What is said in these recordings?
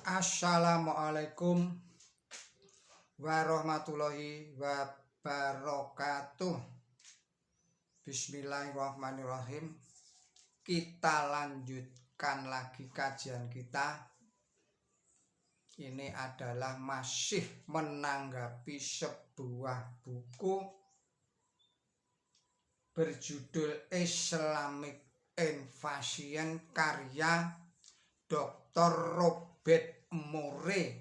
Assalamualaikum warahmatullahi wabarakatuh. Bismillahirrahmanirrahim. Kita lanjutkan lagi kajian kita. Ini adalah masih menanggapi sebuah buku berjudul Islamic Invasion karya Dr. Robert Murray.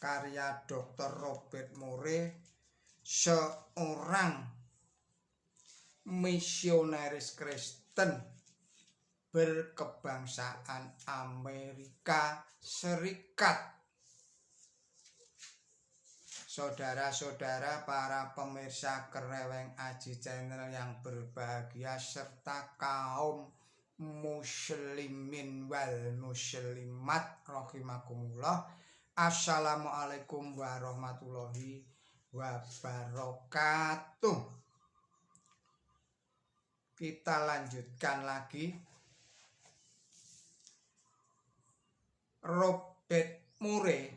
Karya Dr. Robert Murray, seorang misionaris Kristen berkebangsaan Amerika Serikat. Saudara-saudara para pemirsa Kereweng Aji Channel yang berbahagia serta kaum muslimin wal muslimat rahimakumullah. Assalamualaikum warahmatullahi wabarakatuh. Kita lanjutkan lagi. Robert Murray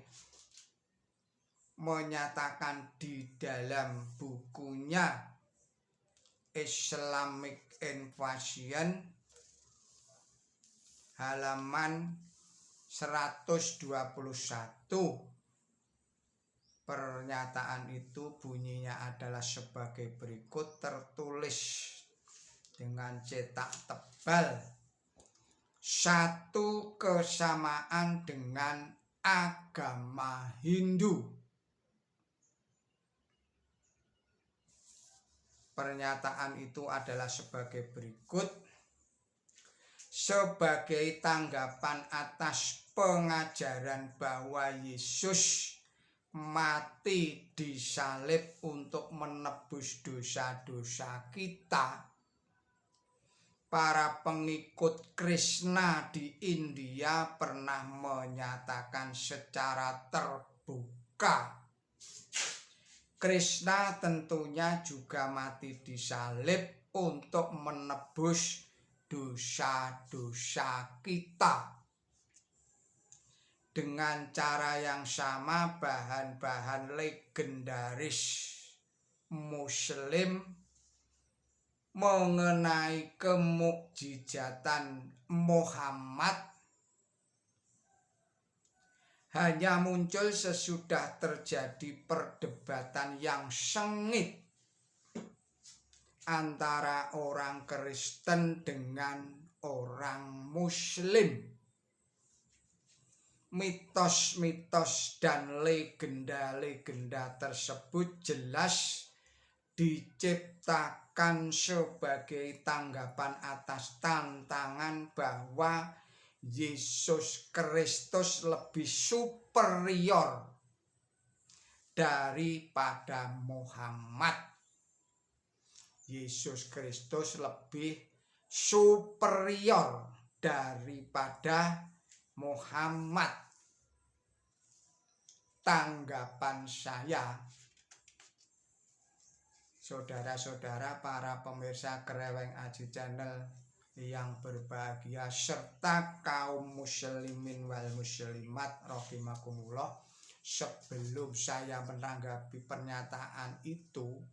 menyatakan di dalam bukunya Islamic Invasion halaman 121. Pernyataan itu bunyinya adalah sebagai berikut, tertulis dengan cetak tebal. Satu kesamaan dengan agama Hindu. Pernyataan itu adalah sebagai berikut. Sebagai tanggapan atas pengajaran bahwa Yesus mati disalib untuk menebus dosa-dosa kita, para pengikut Krishna di India pernah menyatakan secara terbuka Krishna tentunya juga mati disalib untuk menebus dosa-dosa kita. Dengan cara yang sama, bahan-bahan legendaris Muslim mengenai kemukjizatan Muhammad hanya muncul sesudah terjadi perdebatan yang sengit antara orang Kristen dengan orang Muslim. Mitos-mitos dan legenda-legenda tersebut jelas diciptakan sebagai tanggapan atas tantangan bahwa Yesus Kristus lebih superior daripada Muhammad. Yesus Kristus lebih superior daripada Muhammad. Tanggapan saya, saudara-saudara para pemirsa Kereweng Aji Channel yang berbahagia serta kaum muslimin wal muslimat rahimakumullah, sebelum saya menanggapi pernyataan itu,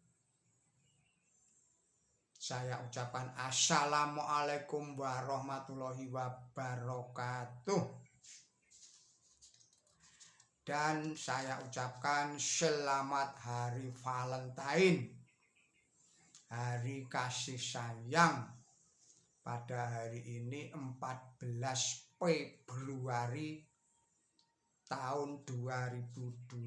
saya ucapkan assalamualaikum warahmatullahi wabarakatuh. Dan saya ucapkan selamat hari Valentine, hari kasih sayang. Pada hari ini 14 Februari tahun 2026.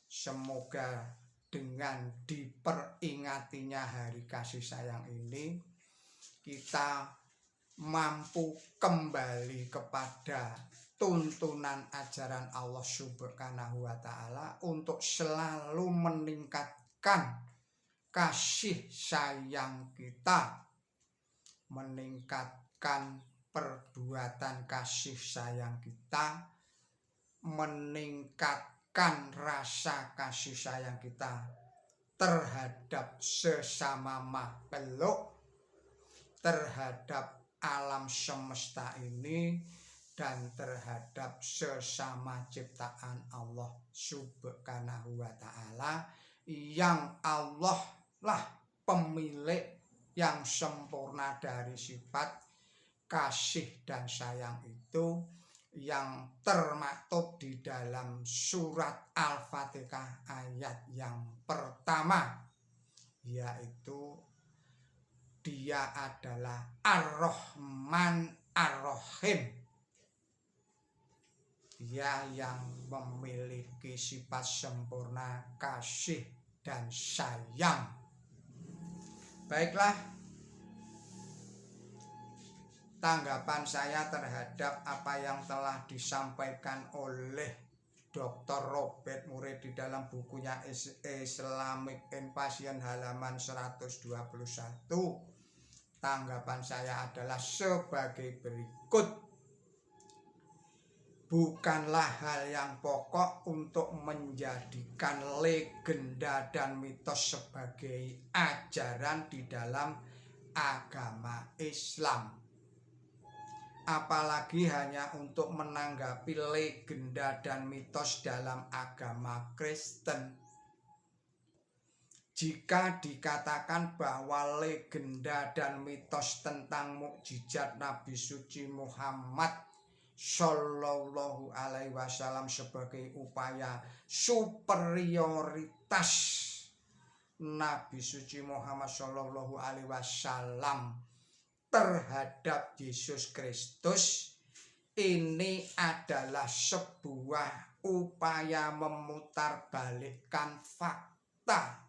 Semoga dengan diperingatinya hari kasih sayang ini, kita mampu kembali kepada tuntunan ajaran Allah Subhanahu wa Ta'ala untuk selalu meningkatkan kasih sayang kita, meningkatkan perbuatan kasih sayang kita, meningkatkan rasa kasih sayang kita terhadap sesama makhluk, terhadap alam semesta ini dan terhadap sesama ciptaan Allah Subhanahu wa Ta'ala, yang Allah lah pemilik yang sempurna dari sifat kasih dan sayang itu, yang termaktub di dalam surat Al-Fatihah ayat yang pertama, yaitu Dia adalah Ar-Rahman Ar-Rahim. Dia yang memiliki sifat sempurna kasih dan sayang. Baiklah, tanggapan saya terhadap apa yang telah disampaikan oleh Dr. Robert Murray di dalam bukunya Islamic Invasion halaman 121. Tanggapan saya adalah sebagai berikut. Bukanlah hal yang pokok untuk menjadikan legenda dan mitos sebagai ajaran di dalam agama Islam, apalagi hanya untuk menanggapi legenda dan mitos dalam agama Kristen. Jika dikatakan bahwa legenda dan mitos tentang mukjizat Nabi suci Muhammad Shallallahu Alaihi Wasallam sebagai upaya superioritas Nabi suci Muhammad Shallallahu Alaihi Wasallam terhadap Yesus Kristus, ini adalah sebuah upaya memutarbalikkan fakta.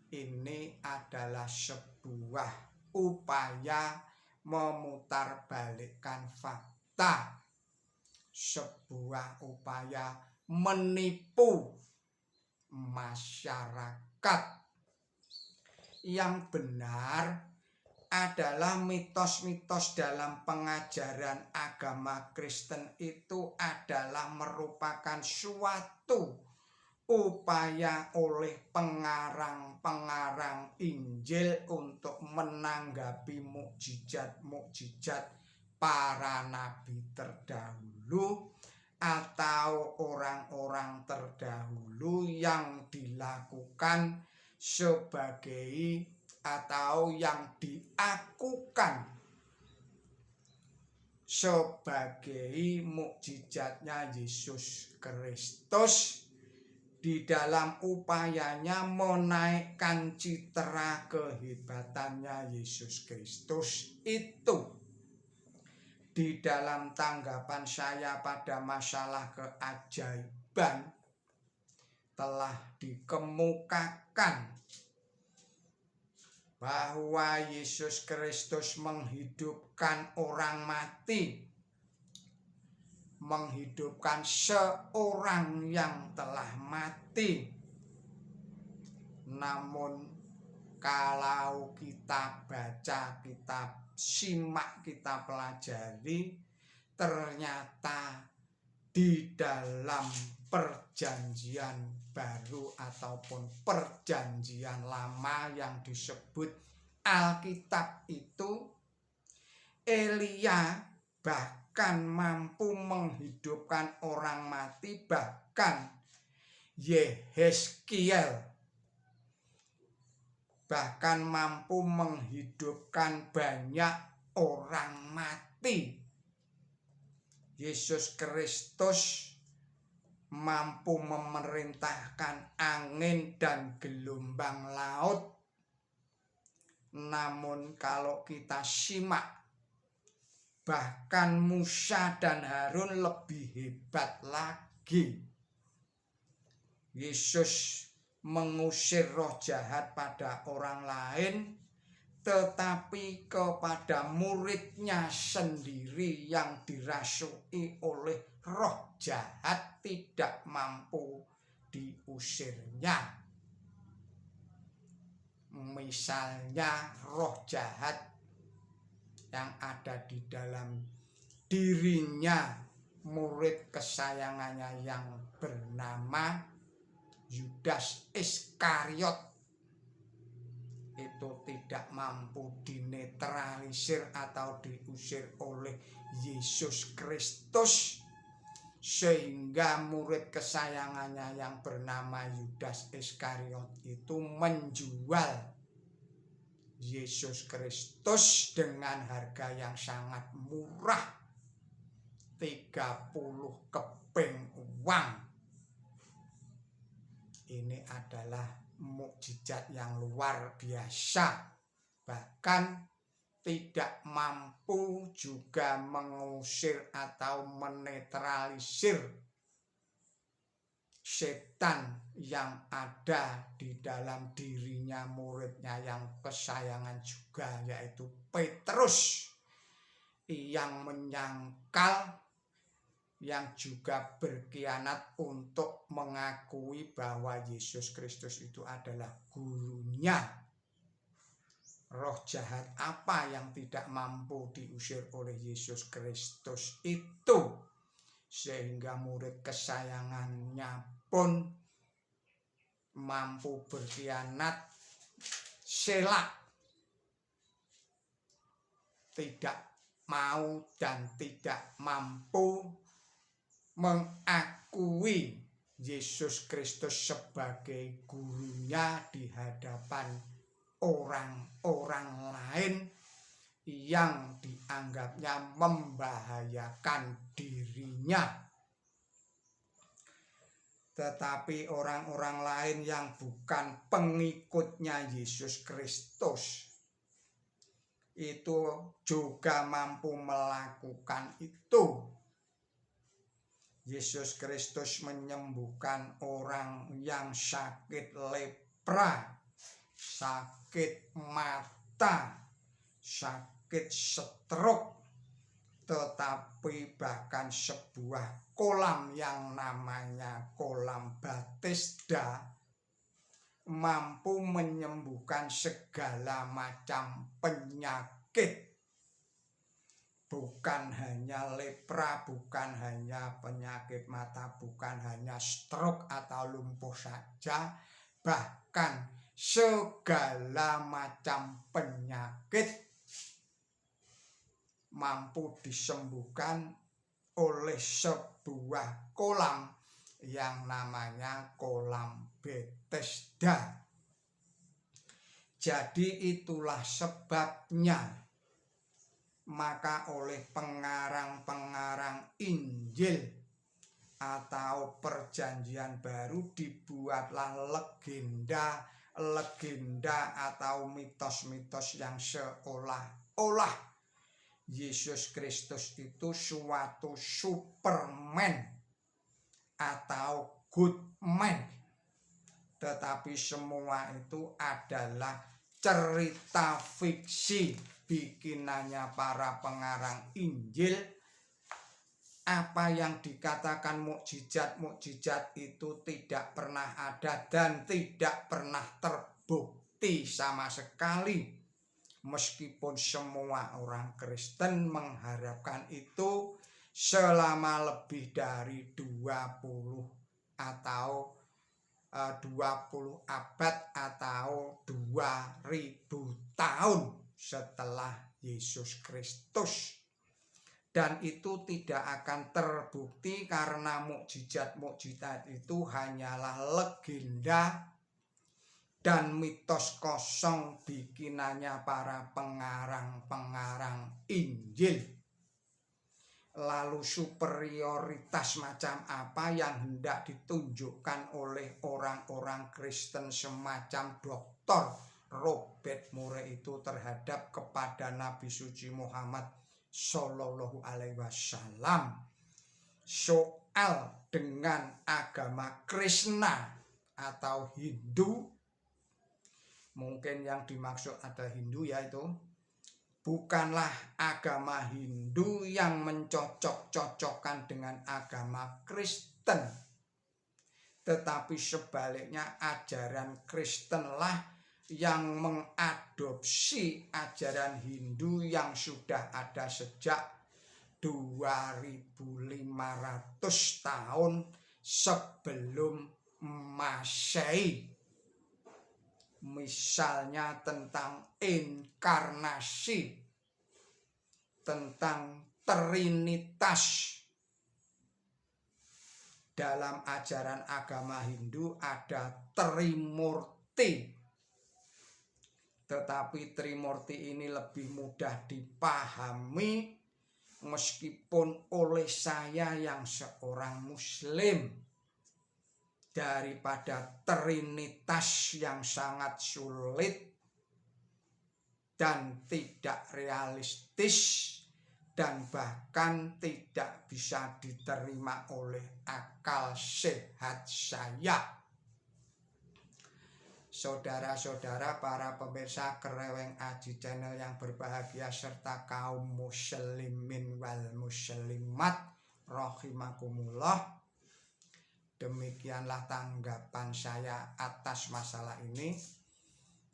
Ini adalah sebuah upaya memutarbalikkan fakta. Sebuah upaya menipu masyarakat. Yang benar adalah mitos-mitos dalam pengajaran agama Kristen itu adalah merupakan suatu upaya oleh pengarang-pengarang Injil untuk menanggapi mukjizat-mukjizat para nabi terdahulu atau orang-orang terdahulu yang dilakukan sebagai atau yang diakukan sebagai mukjizatnya Yesus Kristus di dalam upayanya menaikkan citra kehebatannya Yesus Kristus itu. Di dalam tanggapan saya pada masalah keajaiban telah dikemukakan bahwa Yesus Kristus menghidupkan orang mati, menghidupkan seorang yang telah mati. Namun kalau kita baca, kita simak, kita pelajari, ternyata di dalam perjanjian baru ataupun perjanjian lama yang disebut Alkitab itu, Elia bahkan mampu menghidupkan orang mati, bahkan Yehezkiel bahkan mampu menghidupkan banyak orang mati. Yesus Kristus mampu memerintahkan angin dan gelombang laut. Namun kalau kita simak, bahkan Musa dan Harun lebih hebat lagi. Yesus mengusir roh jahat pada orang lain, tetapi kepada muridnya sendiri yang dirasui oleh roh jahat tidak mampu diusirnya. Misalnya roh jahat yang ada di dalam dirinya murid kesayangannya yang bernama Yudas Iskariot. itu tidak mampu dinetralisir atau diusir oleh Yesus Kristus, sehingga murid kesayangannya yang bernama Yudas Iskariot itu menjual Yesus Kristus dengan harga yang sangat murah, 30 keping uang. Ini adalah mukjizat yang luar biasa, bahkan tidak mampu juga mengusir atau menetralisir setan yang ada di dalam dirinya muridnya yang kesayangan juga, yaitu Petrus, yang menyangkal, yang juga berkhianat untuk mengakui bahwa Yesus Kristus itu adalah gurunya. Roh jahat apa yang tidak mampu diusir oleh Yesus Kristus itu, sehingga murid kesayangannya pun mampu berkhianat, selak, tidak mau dan tidak mampu mengakui Yesus Kristus sebagai gurunya di hadapan orang-orang lain yang dianggapnya membahayakan dirinya. Tetapi orang-orang lain yang bukan pengikutnya Yesus Kristus itu juga mampu melakukan itu. Yesus Kristus menyembuhkan orang yang sakit lepra, sakit mata, sakit stroke, tetapi bahkan sebuah kolam yang namanya kolam Bethesda mampu menyembuhkan segala macam penyakit. Bukan hanya lepra, bukan hanya penyakit mata, bukan hanya stroke atau lumpuh saja, bahkan segala macam penyakit mampu disembuhkan oleh sebuah kolam yang namanya kolam Bethesda. Jadi itulah sebabnya maka oleh pengarang-pengarang Injil atau Perjanjian Baru dibuatlah legenda atau mitos-mitos yang seolah-olah Yesus Kristus itu suatu Superman atau good man. Tetapi semua itu adalah cerita fiksi bikinannya para pengarang Injil. Apa yang dikatakan mukjizat-mukjizat itu tidak pernah ada dan tidak pernah terbukti sama sekali. Meskipun semua orang Kristen mengharapkan itu selama lebih dari 20 atau 20 abad atau 2000 tahun setelah Yesus Kristus. Dan itu tidak akan terbukti karena mukjizat-mukjizat itu hanyalah legenda dan mitos kosong bikinannya para pengarang-pengarang Injil. Lalu superioritas macam apa yang hendak ditunjukkan oleh orang-orang Kristen semacam Dr. Robert Murray itu terhadap kepada Nabi Suci Muhammad Sallallahu Alaihi Wasallam soal dengan agama Krishna atau Hindu. Mungkin yang dimaksud ada Hindu yaitu bukanlah agama Hindu yang mencocok-cocokkan dengan agama Kristen, tetapi sebaliknya ajaran Kristenlah yang mengadopsi ajaran Hindu yang sudah ada sejak 2500 tahun sebelum Masehi. misalnya tentang inkarnasi, tentang trinitas. Dalam ajaran agama Hindu ada Trimurti, tetapi Trimurti ini lebih mudah dipahami meskipun oleh saya yang seorang Muslim daripada Trinitas yang sangat sulit dan tidak realistis dan bahkan tidak bisa diterima oleh akal sehat saya. Saudara-saudara para pemirsa Kereweng Aji Channel yang berbahagia serta kaum muslimin wal muslimat rahimakumullah, demikianlah tanggapan saya atas masalah ini.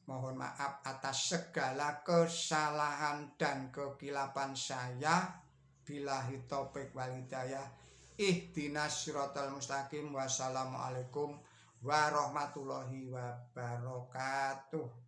Mohon maaf atas segala kesalahan dan kekilapan saya. Billahi taufik wal hidayah. Ihdinas siratal mustaqim. Wassalamualaikum warahmatullahi wabarakatuh.